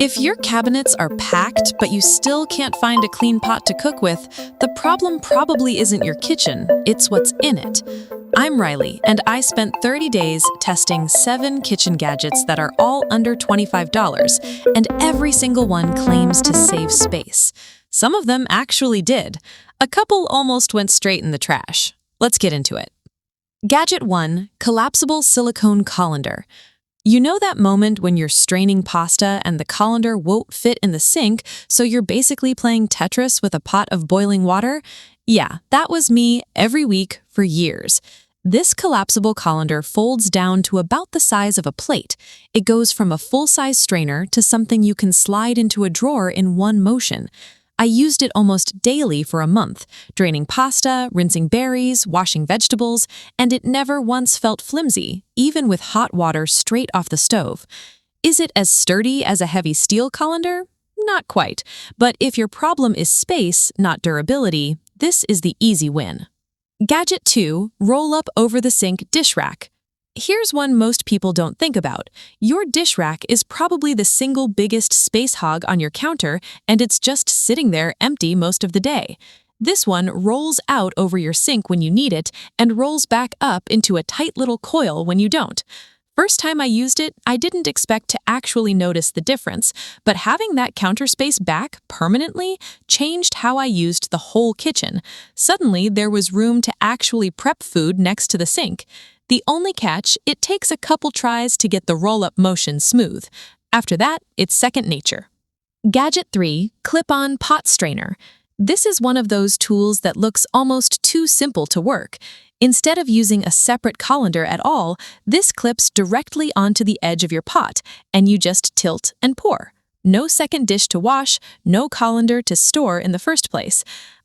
If your cabinets are packed, but you still can't find a clean pot to cook with, the problem probably isn't your kitchen, it's what's in it. I'm Riley, and I spent 30 days testing 7 kitchen gadgets that are all under $25, and every single one claims to save space. Some of them actually did. A couple almost went straight in the trash. Let's get into it. Gadget 1, Collapsible Silicone Colander. You know that moment when you're straining pasta and the colander won't fit in the sink, so you're basically playing Tetris with a pot of boiling water? Yeah, that was me every week for years. This collapsible colander folds down to about the size of a plate. It goes from a full-size strainer to something you can slide into a drawer in one motion. I used it almost daily for a month, draining pasta, rinsing berries, washing vegetables, and it never once felt flimsy, even with hot water straight off the stove. Is it as sturdy as a heavy steel colander? Not quite, but if your problem is space, not durability, this is the easy win. Gadget 2, Roll-Up Over-the-Sink Dish Rack. Here's one most people don't think about. Your dish rack is probably the single biggest space hog on your counter, and it's just sitting there empty most of the day. This one rolls out over your sink when you need it and rolls back up into a tight little coil when you don't. First time I used it, I didn't expect to actually notice the difference, but having that counter space back permanently changed how I used the whole kitchen. Suddenly, there was room to actually prep food next to the sink. The only catch, it takes a couple tries to get the roll-up motion smooth. After that, it's second nature. Gadget 3, Clip-On Pot Strainer. This is one of those tools that looks almost too simple to work. Instead of using a separate colander at all, this clips directly onto the edge of your pot, and you just tilt and pour. No second dish to wash, no colander to store in the first place.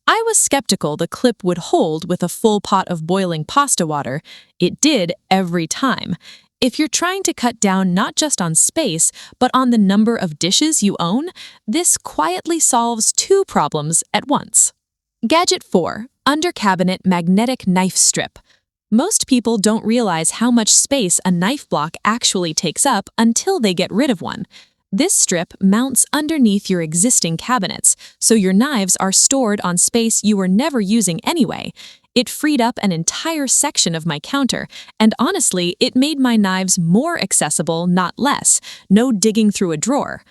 I was skeptical the clip would hold with a full pot of boiling pasta water. It did every time. If you're trying to cut down not just on space, but on the number of dishes you own, this quietly solves 2 problems at once. Gadget 4, Under Cabinet Magnetic Knife Strip. Most people don't realize how much space a knife block actually takes up until they get rid of one. This strip mounts underneath your existing cabinets, so your knives are stored on space you were never using anyway. It freed up an entire section of my counter, and honestly, it made my knives more accessible, not less. No digging through a drawer.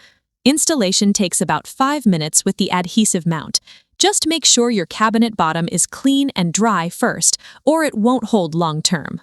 Installation takes about 5 minutes with the adhesive mount. Just make sure your cabinet bottom is clean and dry first, or it won't hold long term.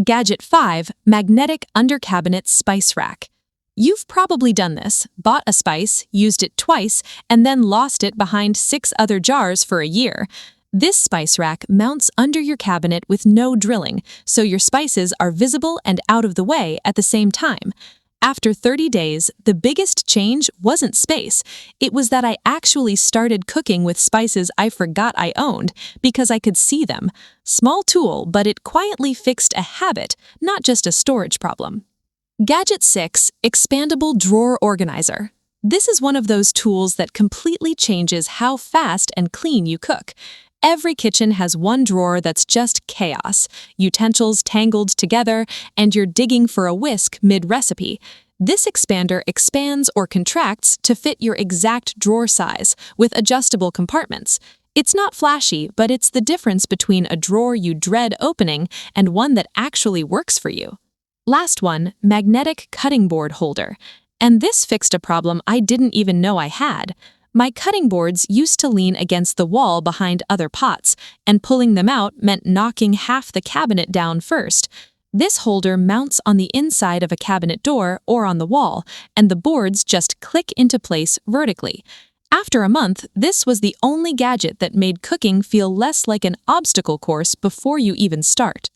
Gadget 5, Magnetic Under Cabinet Spice Rack. You've probably done this, bought a spice, used it twice, and then lost it behind 6 other jars for a year. This spice rack mounts under your cabinet with no drilling, so your spices are visible and out of the way at the same time. After 30 days, the biggest change wasn't space. It was that I actually started cooking with spices I forgot I owned because I could see them. Small tool, but it quietly fixed a habit, not just a storage problem. Gadget 6, Expandable Drawer Organizer. This is one of those tools that completely changes how fast and clean you cook. Every kitchen has one drawer that's just chaos, utensils tangled together, and you're digging for a whisk mid-recipe. This expander expands or contracts to fit your exact drawer size, with adjustable compartments. It's not flashy, but it's the difference between a drawer you dread opening and one that actually works for you. Last one, Magnetic Cutting Board Holder. And this fixed a problem I didn't even know I had. My cutting boards used to lean against the wall behind other pots, and pulling them out meant knocking half the cabinet down first. This holder mounts on the inside of a cabinet door or on the wall, and the boards just click into place vertically. After a month, this was the only gadget that made cooking feel less like an obstacle course before you even start.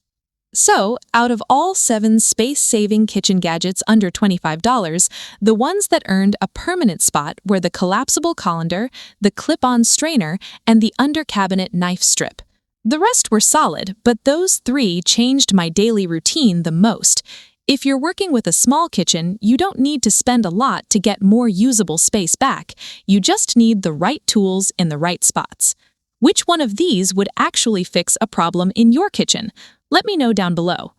So, out of all 7 space-saving kitchen gadgets under $25, the ones that earned a permanent spot were the collapsible colander, the clip-on strainer, and the under-cabinet knife strip. The rest were solid, but those 3 changed my daily routine the most. If you're working with a small kitchen, you don't need to spend a lot to get more usable space back. You just need the right tools in the right spots. Which one of these would actually fix a problem in your kitchen? Let me know down below.